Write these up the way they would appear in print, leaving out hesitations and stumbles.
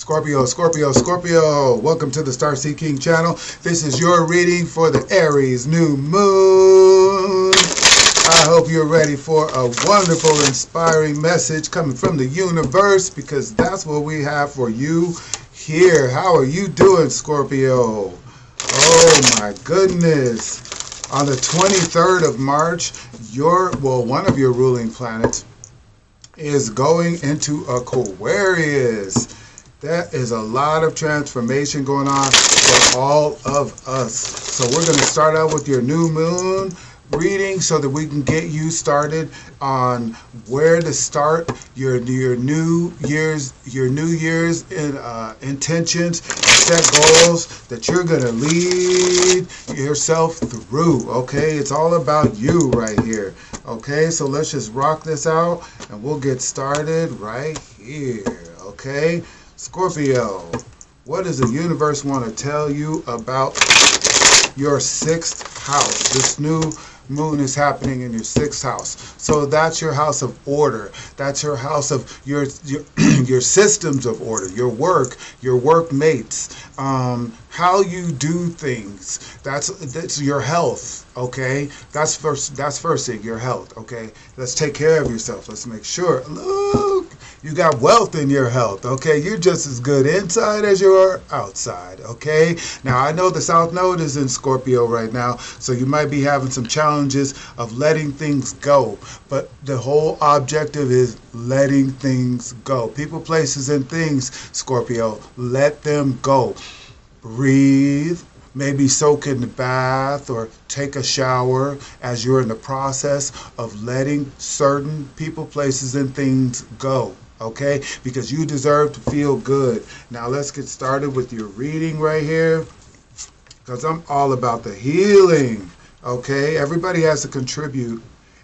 Scorpio, Scorpio, Scorpio. Welcome to the Starseed channel. This is your reading for the Aries new moon. I hope you're ready for a wonderful, inspiring message coming from the universe, because that's what we have for you here. How are you doing, Scorpio? Oh my goodness. On the 23rd of March, one of your ruling planets is going into Aquarius. That is a lot of transformation going on for all of us. So we're going to start out with your new moon reading so that we can get you started on where to start your New Year's intentions, set goals that you're going to lead yourself through. Okay, it's all about you right here. Okay, so let's just rock this out and we'll get started right here. Okay, Scorpio, what does the universe want to tell you about your sixth house? This new moon is happening in your sixth house. So that's your house of order. That's your house of your your systems of order, your work, your workmates, how you do things. That's your health. Okay, that's first thing, your health. Okay, let's take care of yourself. Let's make sure, look, you got wealth in your health. Okay, you're just as good inside as you are outside. Okay, now I know the South Node is in Scorpio right now, so you might be having some challenges of letting things go, but the whole objective is letting things go. People, places, and things, Scorpio, let them go. Breathe. Maybe soak in the bath or take a shower as you're in the process of letting certain people, places, and things go. Okay? Because you deserve to feel good. Now let's get started with your reading right here, because I'm all about the healing. Okay? Everybody has to contribute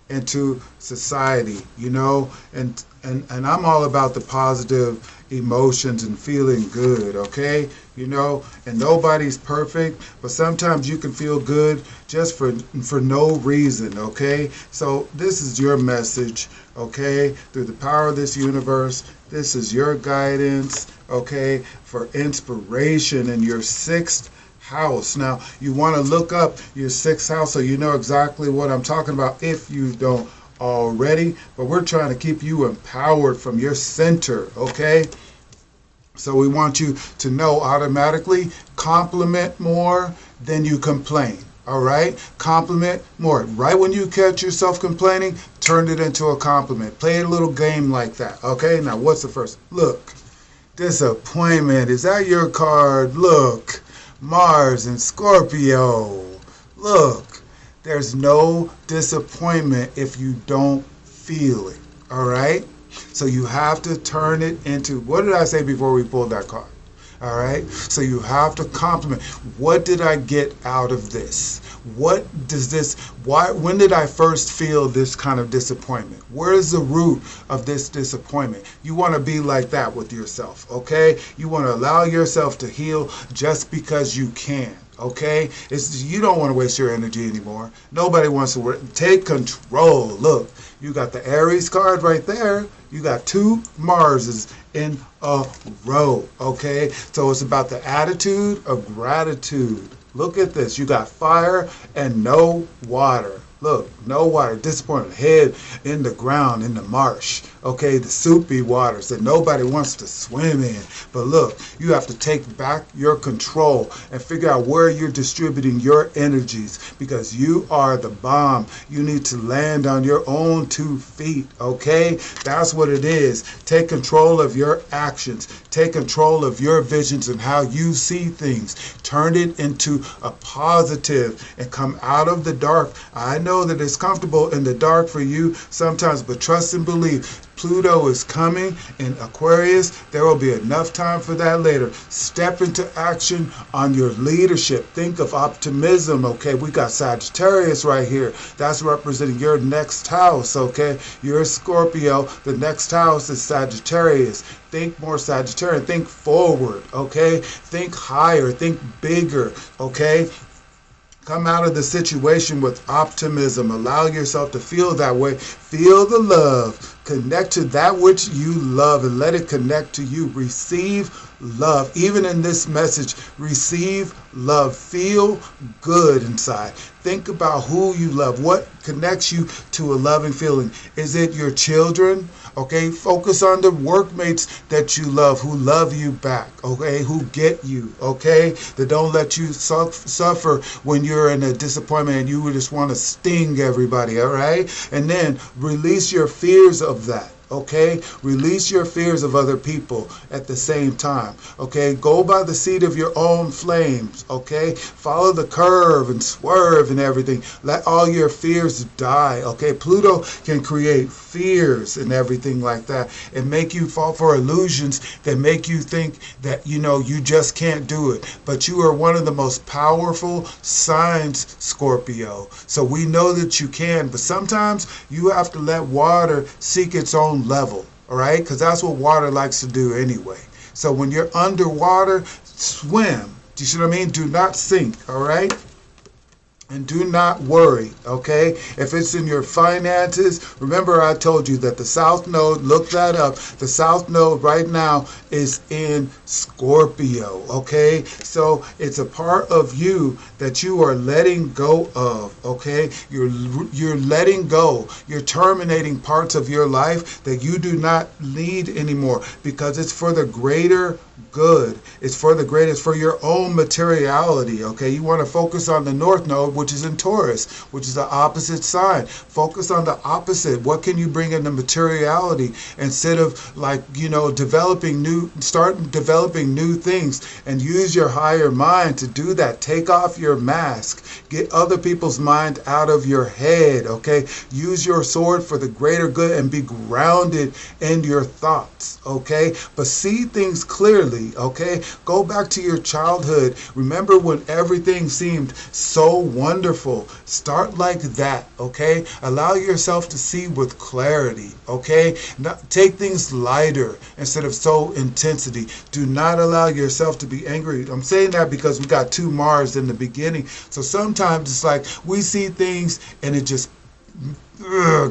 into society, you know, and I'm all about the positive emotions and feeling good. Okay, you know, and nobody's perfect, but sometimes you can feel good just for no reason. Okay, so this is your message. Okay, through the power of this universe, this is your guidance. Okay, for inspiration in your sixth house. Now you want to look up your sixth house so you know exactly what I'm talking about if you don't already, but we're trying to keep you empowered from your center. Okay, so we want you to know automatically, compliment more than you complain. All right, compliment more. Right when you catch yourself complaining, turn it into a compliment. Play a little game like that. Okay, now what's the first? Look, disappointment. Is that your card? Look, Mars and Scorpio. Look, there's no disappointment if you don't feel it. All right, so you have to turn it into, what did I say before we pulled that card? All right, so you have to compliment. What did I get out of this? What does this, when did I first feel this kind of disappointment? Where is the root of this disappointment? You want to be like that with yourself. Okay, you want to allow yourself to heal just because you can. Okay, you don't want to waste your energy anymore. Nobody wants to take control. Look, you got the Aries card right there. You got two Marses in a row. Okay, so it's about the attitude of gratitude. Look at this. You got fire and no water. Look, no water, disappointment, head in the ground, in the marsh. Okay, the soupy waters that nobody wants to swim in. But look, you have to take back your control and figure out where you're distributing your energies, because you are the bomb. You need to land on your own 2 feet. Okay, that's what it is. Take control of your actions. Take control of your visions and how you see things. Turn it into a positive and come out of the dark. I know that it's comfortable in the dark for you sometimes, but trust and believe. Pluto is coming in Aquarius. There will be enough time for that later. Step into action on your leadership. Think of optimism. Okay, we got Sagittarius right here. That's representing your next house. Okay, you're Scorpio. The next house is Sagittarius. Think more Sagittarian. Think forward. Okay, think higher. Think bigger. Okay. Come out of the situation with optimism. Allow yourself to feel that way. Feel the love. Connect to that which you love and let it connect to you. Receive love. Even in this message, receive love. Feel good inside. Think about who you love. What connects you to a loving feeling? Is it your children? Okay, focus on the workmates that you love, who love you back, okay, who get you, okay, that don't let you suffer when you're in a disappointment and you just want to sting everybody, all right? And then release your fears of that. Okay, release your fears of other people at the same time. Okay, go by the seat of your own flames. Okay, follow the curve and swerve and everything. Let all your fears die. Okay, Pluto can create fears and everything like that and make you fall for illusions that make you think that, you know, you just can't do it. But you are one of the most powerful signs, Scorpio. So we know that you can, but sometimes you have to let water seek its own level, all right? Because that's what water likes to do anyway. So when you're underwater, swim. Do you see what I mean? Do not sink, all right? And do not worry, okay? If it's in your finances, remember I told you that the South Node, look that up, the South Node right now is in Scorpio, okay? So it's a part of you that you are letting go of, okay? You're letting go. You're terminating parts of your life that you do not need anymore because it's for the greater good. It's for the greatest, for your own materiality, okay? You want to focus on the North Node, which is in Taurus, which is the opposite sign. Focus on the opposite. What can you bring into materiality instead of, like, you know, start developing new things and use your higher mind to do that. Take off your mask. Get other people's mind out of your head, okay? Use your sword for the greater good and be grounded in your thoughts, okay? But see things clearly, okay? Go back to your childhood. Remember when everything seemed so wonderful. Start like that, okay? Allow yourself to see with clarity, okay? Take things lighter instead of so intensity. Do not allow yourself to be angry. I'm saying that because we got 2 Mars in the beginning. So sometimes it's like we see things and it just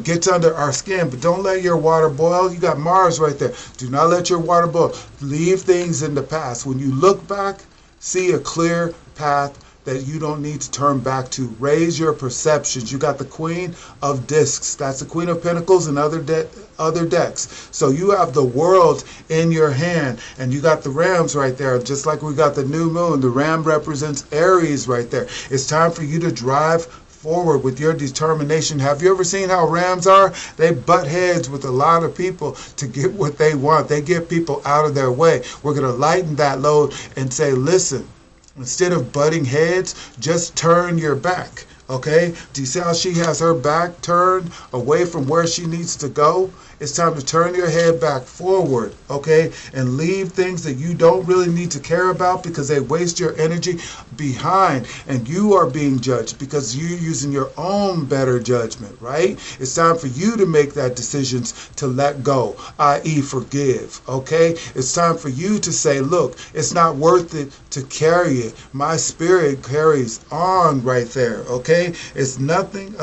gets under our skin, but don't let your water boil. You got Mars right there. Do not let your water boil. Leave things in the past. When you look back, see a clear path that you don't need to turn back to. Raise your perceptions. You got the Queen of Discs. That's the Queen of Pentacles and other decks. So you have the world in your hand, and you got the Rams right there. Just like we got the new moon, the Ram represents Aries right there. It's time for you to drive forward with your determination. Have you ever seen how Rams are? They butt heads with a lot of people to get what they want. They get people out of their way. We're going to lighten that load and say, listen, instead of butting heads, just turn your back. Okay? Do you see how she has her back turned away from where she needs to go? It's time to turn your head back forward, okay? And leave things that you don't really need to care about because they waste your energy behind. And you are being judged because you're using your own better judgment, right? It's time for you to make that decisions to let go, i.e. forgive, okay? It's time for you to say, look, it's not worth it to carry it. My spirit carries on right there, okay? It's nothing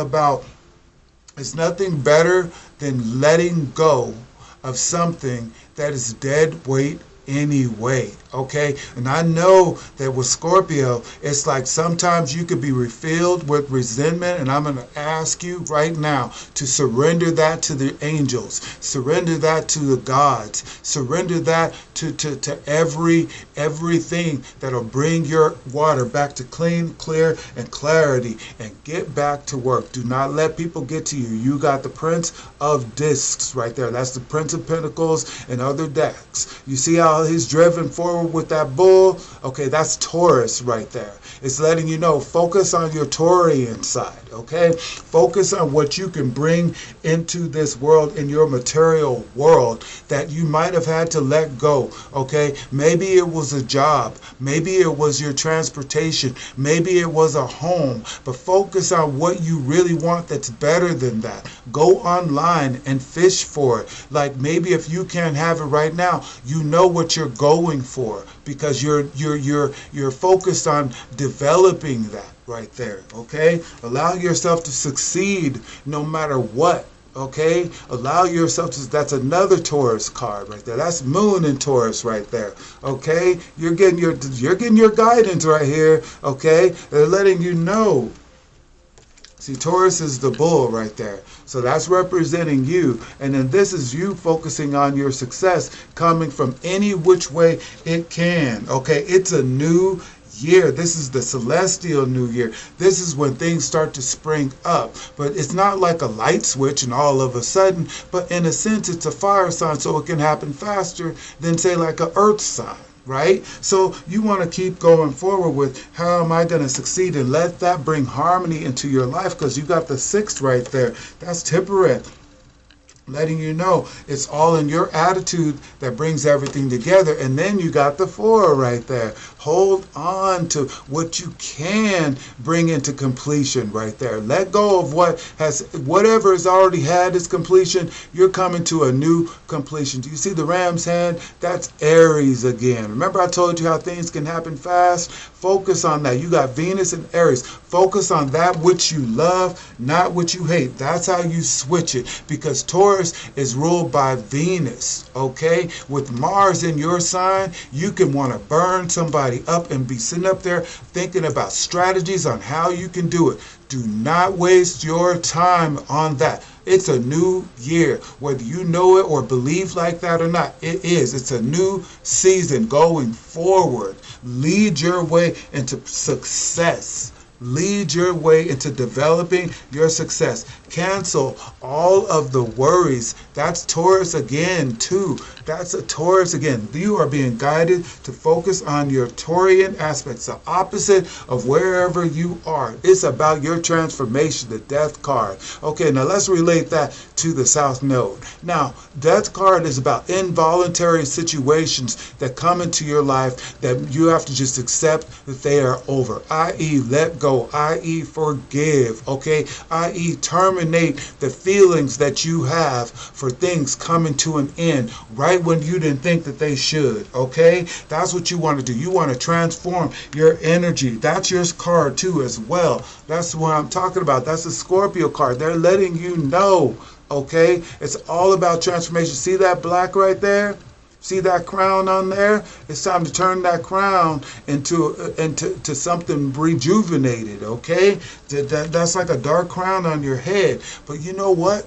better than letting go of something that is dead weight anyway, okay? And I know that with Scorpio, it's like sometimes you could be refilled with resentment, and I'm going to ask you right now to surrender that to the angels, surrender that to the gods, surrender that to everything that'll bring your water back to clean, clear, and clarity, and get back to work. Do not let people get to you. You got the Prince of Discs right there. That's the Prince of Pentacles and other decks. You see how he's driven forward with that bull? Okay, that's Taurus right there. It's letting you know, focus on your Taurian side, okay? Focus on what you can bring into this world, in your material world, that you might have had to let go, okay? Maybe it was a job. Maybe it was your transportation. Maybe it was a home. But focus on what you really want that's better than that. Go online and fish for it. Like, maybe if you can't have it right now, you know what you're going for because you're focused on developing that, right there, okay? Allow yourself to succeed no matter what. Okay, allow yourself to. That's another Taurus card right there. That's Moon in Taurus right there. Okay, you're getting your guidance right here. Okay, they're letting you know. See, Taurus is the bull right there. So that's representing you. And then this is you focusing on your success coming from any which way it can. Okay, it's a new year. This is the celestial new year. This is when things start to spring up. But it's not like a light switch and all of a sudden, but in a sense it's a fire sign, so it can happen faster than say like an earth sign. Right? So you want to keep going forward with how am I going to succeed, and let that bring harmony into your life, because you got the 6th right there. That's Temperate. Letting you know it's all in your attitude that brings everything together. And then you got the 4 right there. Hold on to what you can bring into completion right there. Let go of whatever has already had its completion. You're coming to a new completion. Do you see the ram's hand? That's Aries again. Remember I told you how things can happen fast? Focus on that. You got Venus and Aries. Focus on that which you love, not what you hate. That's how you switch it, because Taurus is ruled by Venus, okay? With Mars in your sign, you can want to burn somebody up and be sitting up there thinking about strategies on how you can do it. Do not waste your time on that. It's a new year, whether you know it or believe like that or not. It is. It's a new season going forward. Lead your way into success. Lead your way into developing your success. Cancel all of the worries. That's Taurus again, too. That's a Taurus again. You are being guided to focus on your Taurian aspects, the opposite of wherever you are. It's about your transformation, the Death card. Okay, now let's relate that to the South Node. Now, Death card is about involuntary situations that come into your life that you have to just accept that they are over, i.e. let go, i.e. forgive, okay, i.e. terminate the feelings that you have for things coming to an end right when you didn't think that they should, okay? That's what you want to do. You want to transform your energy. That's your card too as well. That's what I'm talking about. That's the Scorpio card. They're letting you know, okay? It's all about transformation. See that black right there? See that crown on there? It's time to turn that crown into something rejuvenated, okay? That's like a dark crown on your head. But you know what?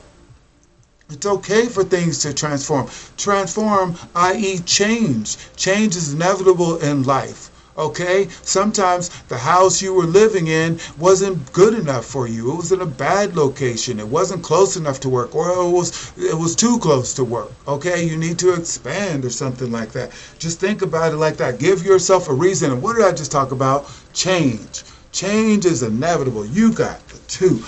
It's okay for things to transform. Transform, i.e. change. Change is inevitable in life. Okay, sometimes the house you were living in wasn't good enough for you. It was in a bad location. It wasn't close enough to work, or it was too close to work. Okay, you need to expand or something like that. Just think about it like that. Give yourself a reason. And what did I just talk about? Change. Change is inevitable. You got the 2.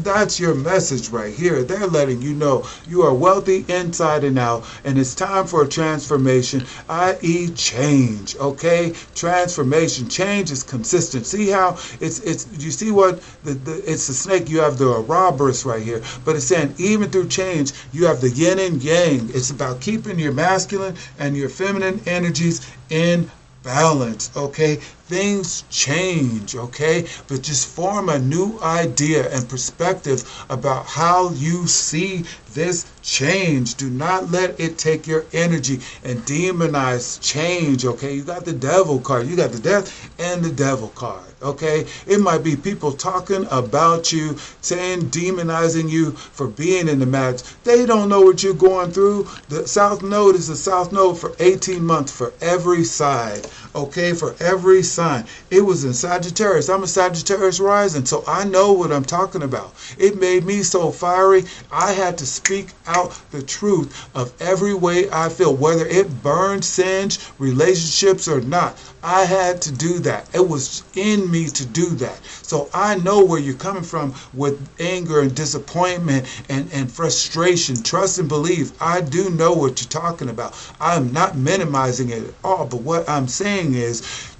That's your message right here. They're letting you know you are wealthy inside and out, and it's time for a transformation, i.e. change, okay? Transformation. Change is consistent. See how it's you see what it's the snake. You have the Ouroboros right here, but it's saying even through change, you have the yin and yang. It's about keeping your masculine and your feminine energies in balance, okay? Things change, okay? But just form a new idea and perspective about how you see this change. Do not let it take your energy and demonize change, okay? You got the Devil card. You got the Death and the Devil card, okay? It might be people talking about you, saying, demonizing you for being in the marriage. They don't know what you're going through. The South Node is the South Node for 18 months for every side, okay? For every sign. It was in Sagittarius. I'm a Sagittarius rising, so I know what I'm talking about. It made me so fiery. I had to speak out the truth of every way I feel, whether it burned, singed, relationships or not. I had to do that. It was in me to do that. So I know where you're coming from with anger and disappointment and frustration. Trust and believe. I do know what you're talking about. I'm not minimizing it at all, but what I'm saying is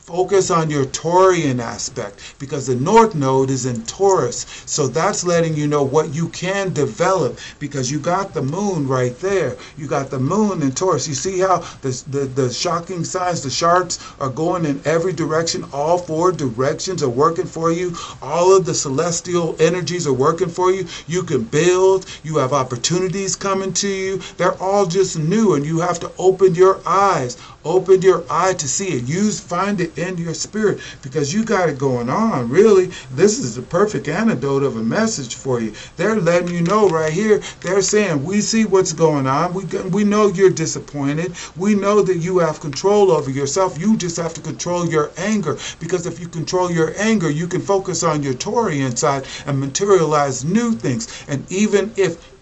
Focus on your Taurian aspect because the North Node is in Taurus. So that's letting you know what you can develop because you got the moon right there. You got the moon in Taurus. You see how the shocking signs, the charts are going in every direction. All 4 directions are working for you. All of the celestial energies are working for you. You can build. You have opportunities coming to you. They're all just new and you have to open your eyes. Open your eye to see it. Find it in your spirit because you got it going on. Really, this is the perfect antidote of a message for you. They're letting you know right here. They're saying, we see what's going on. We know you're disappointed. We know that you have control over yourself. You just have to control your anger because if you control your anger, you can focus on your Taurian side and materialize new things. And even if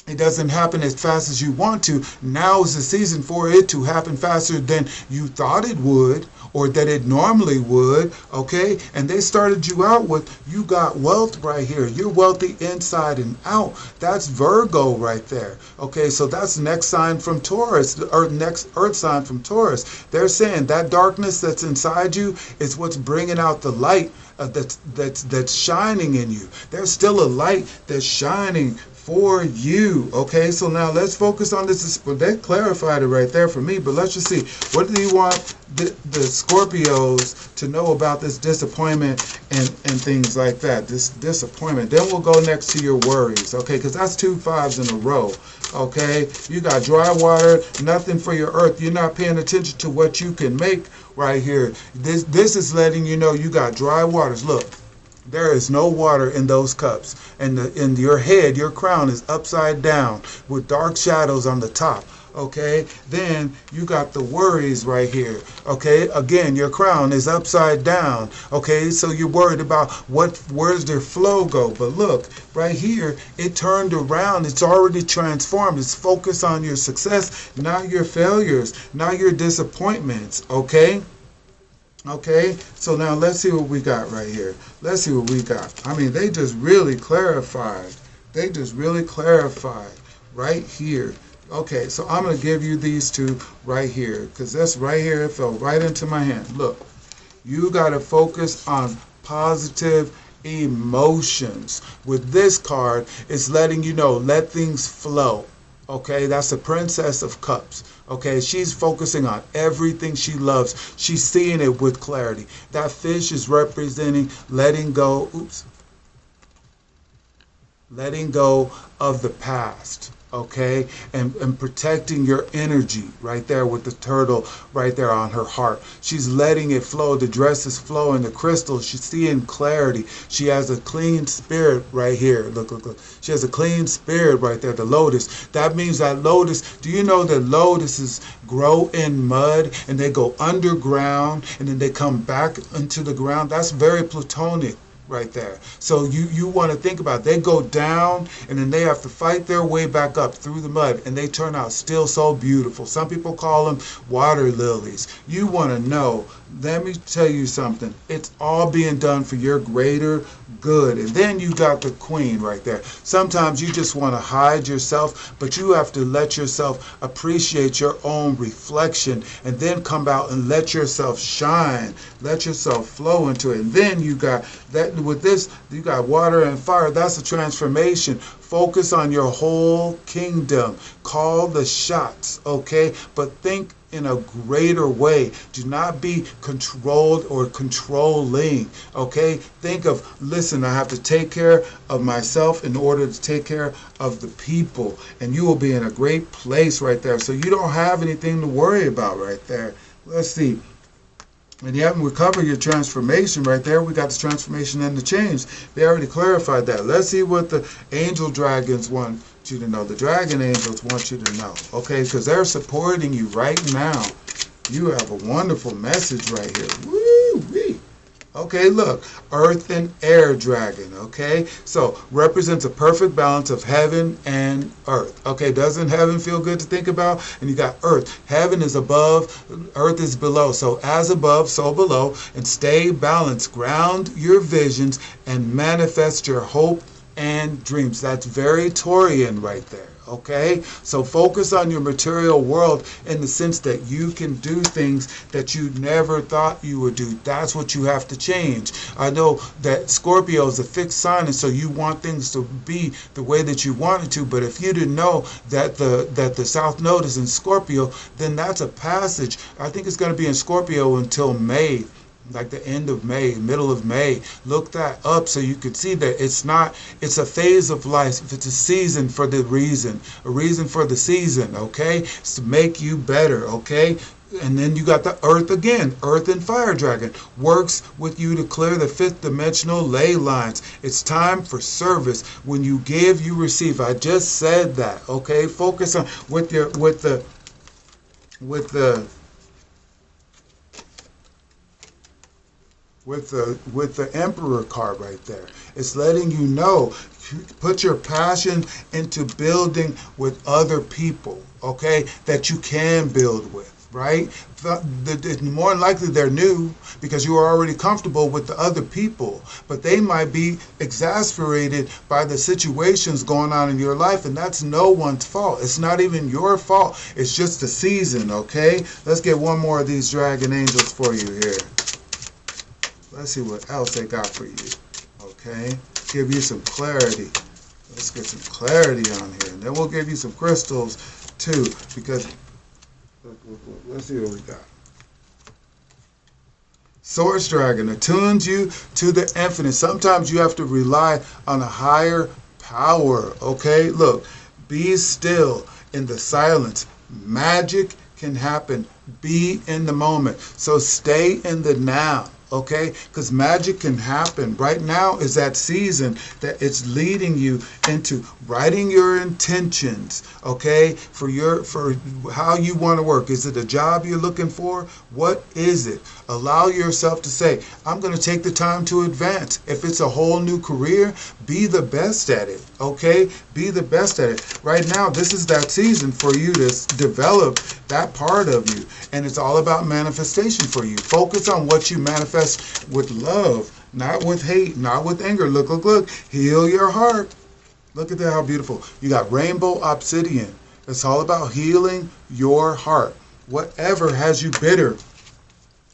it doesn't happen as fast as you want to, now is the season for it to happen faster than you thought it would or that it normally would, okay? And they started you out with, you got wealth right here. You're wealthy inside and out. That's Virgo right there, okay? So that's the next sign from Taurus, the next earth sign from Taurus. They're saying that darkness that's inside you is what's bringing out the light that's shining in you. There's still a light that's shining for you. Okay, so now let's focus on this. They clarified it right there for me, but let's just see. What do you want the Scorpios to know about this disappointment and things like that? This disappointment. Then we'll go next to your worries, okay, because that's 2 5s in a row. Okay, you got dry water, nothing for your earth. You're not paying attention to what you can make right here. This is letting you know you got dry waters. Look, there is no water in those cups. And in your head, your crown is upside down with dark shadows on the top. Okay, then you got the worries right here. Okay, again, your crown is upside down. Okay, so you're worried about where's their flow go. But look, right here, it turned around. It's already transformed. It's focused on your success, not your failures, not your disappointments. Okay. Okay, so now let's see what we got right here. Let's see what we got. I mean, they just really clarified. They just really clarified right here. Okay, so I'm going to give you these 2 right here because that's right here. It fell right into my hand. Look, you got to focus on positive emotions. With this card, it's letting you know, let things flow. Okay, that's the Princess of Cups. Okay, she's focusing on everything she loves. She's seeing it with clarity. That fish is representing letting go, letting go of the past. Okay, and protecting your energy right there with the turtle right there on her heart. She's letting it flow. The dress is flowing. The crystals, she's seeing clarity. She has a clean spirit right here. Look, look, look. She has a clean spirit right there. The lotus. That means that lotus, do you know that lotuses grow in mud and they go underground and then they come back into the ground? That's very platonic right there. So you want to think about it. They go down and then they have to fight their way back up through the mud and they turn out still so beautiful. Some people call them water lilies. You want to know, let me tell you something. It's all being done for your greater good. And then you got the queen right there. Sometimes you just want to hide yourself, but you have to let yourself appreciate your own reflection and then come out and let yourself shine. Let yourself flow into it. And then you got that. With this, you got water and fire. That's a transformation. Focus on your whole kingdom. Call the shots, okay? But think in a greater way. Do not be controlled or controlling, okay? Think of, listen, I have to take care of myself in order to take care of the people. And you will be in a great place right there. So you don't have anything to worry about right there. Let's see. And you haven't recovered your transformation right there. We got the transformation and the change. They already clarified that. Let's see what the angel dragons want you to know. The dragon angels want you to know. Okay, because they're supporting you right now. You have a wonderful message right here. Woo-wee. Okay, look, earth and air dragon, okay? So, represents a perfect balance of heaven and earth. Okay, doesn't heaven feel good to think about? And you got earth. Heaven is above, earth is below. So, as above, so below. And stay balanced. Ground your visions and manifest your hope and dreams. That's very Taurian right there. Okay, so focus on your material world in the sense that you can do things that you never thought you would do. That's what you have to change. I know that Scorpio is a fixed sign, and so you want things to be the way that you want it to. But if you didn't know that the South Node is in Scorpio, then that's a passage. I think it's going to be in Scorpio until May, like the end of May, middle of May. Look that up so you can see that it's a phase of life. It's a season for the reason, a reason for the season, okay? It's to make you better, okay? And then you got the Earth again. Earth and Fire Dragon works with you to clear the fifth dimensional ley lines. It's time for service. When you give, you receive. I just said that, okay? Focus on with the Emperor card right there. It's letting you know, put your passion into building with other people, okay, that you can build with, right? More than likely they're new because you are already comfortable with the other people, but they might be exasperated by the situations going on in your life, and that's no one's fault. It's not even your fault. It's just the season, okay? Let's get one more of these dragon angels for you here. Let's see what else they got for you. Okay, give you some clarity. Let's get some clarity on here, and then we'll give you some crystals too. Because let's see what we got. Source Dragon attunes you to the infinite. Sometimes you have to rely on a higher power. Okay, look, be still in the silence. Magic can happen. Be in the moment. So stay in the now. Okay, because magic can happen. Right now is that season that it's leading you into writing your intentions, okay, for how you want to work. Is it a job you're looking for? What is it? Allow yourself to say, I'm going to take the time to advance. If it's a whole new career, be the best at it, okay? Be the best at it. Right now, this is that season for you to develop that part of you, and it's all about manifestation for you. Focus on what you manifest with love, not with hate, not with anger. Look, look, look. Heal your heart. Look at that, how beautiful. You got rainbow obsidian. It's all about healing your heart. Whatever has you bitter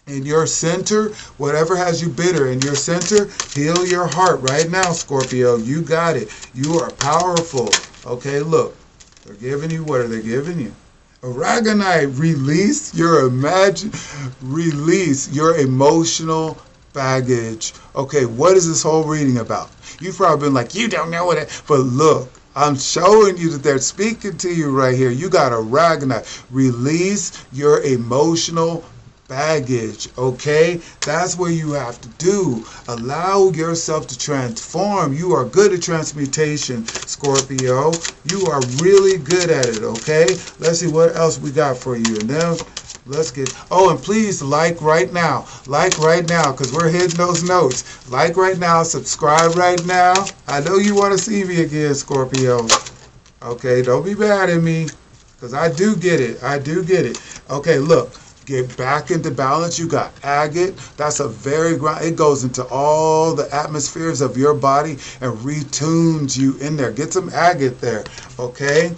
in your center, whatever has you bitter in your center, heal your heart right now, Scorpio. You got it. You are powerful. Okay, look. They're giving you, what are they giving you? Aragonite, release your emotional baggage. Okay, what is this whole reading about? You've probably been like, you don't know what it, but look, I'm showing you that they're speaking to you right here. You got Aragonite. Release your emotional baggage, okay? That's what you have to do. Allow yourself to transform. You are good at transmutation, Scorpio. You are really good at it, okay? Let's see what else we got for you. And then let's get, oh, and please like right now, because we're hitting those notes. Like right now, subscribe right now. I know you want to see me again, Scorpio. Okay, don't be mad at me, because I do get it. Okay, look. Get back into balance. You got agate. That's a very ground. It goes into all the atmospheres of your body and retunes you in there. Get some agate there, okay?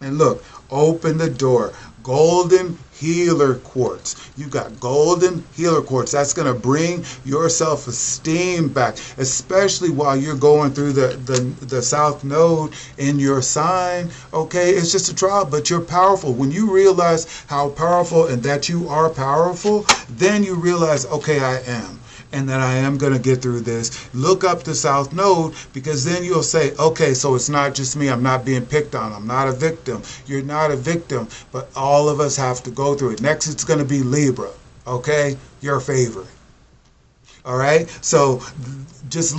And look, open the door. Golden healer quartz. You got golden healer quartz. That's going to bring your self-esteem back, especially while you're going through the South Node in your sign. Okay, it's just a trial, but you're powerful. When you realize how powerful and that you are powerful, then you realize, okay, I am. And that I am going to get through this. Look up the South Node, because then you'll say, okay, so it's not just me. I'm not being picked on. I'm not a victim. You're not a victim, but all of us have to go through it. Next, it's going to be Libra, okay? Your favorite. All right? So just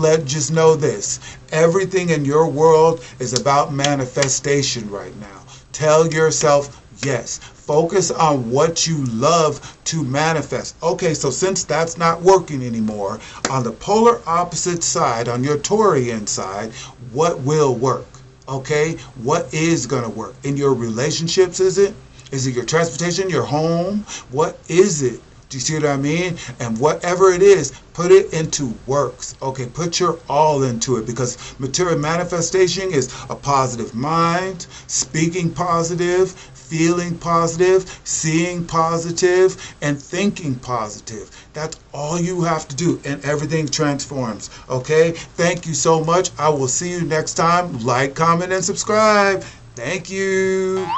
know this. Everything in your world is about manifestation right now. Tell yourself yes. Focus on what you love to manifest. Okay, so since that's not working anymore, on the polar opposite side, on your Taurian side, what will work? Okay, what is going to work? In your relationships, is it? Is it your transportation, your home? What is it? Do you see what I mean? And whatever it is, put it into works. Okay, put your all into it, because material manifestation is a positive mind, speaking positive, feeling positive, seeing positive, and thinking positive. That's all you have to do, and everything transforms. Okay? Thank you so much. I will see you next time. Like, comment, and subscribe. Thank you.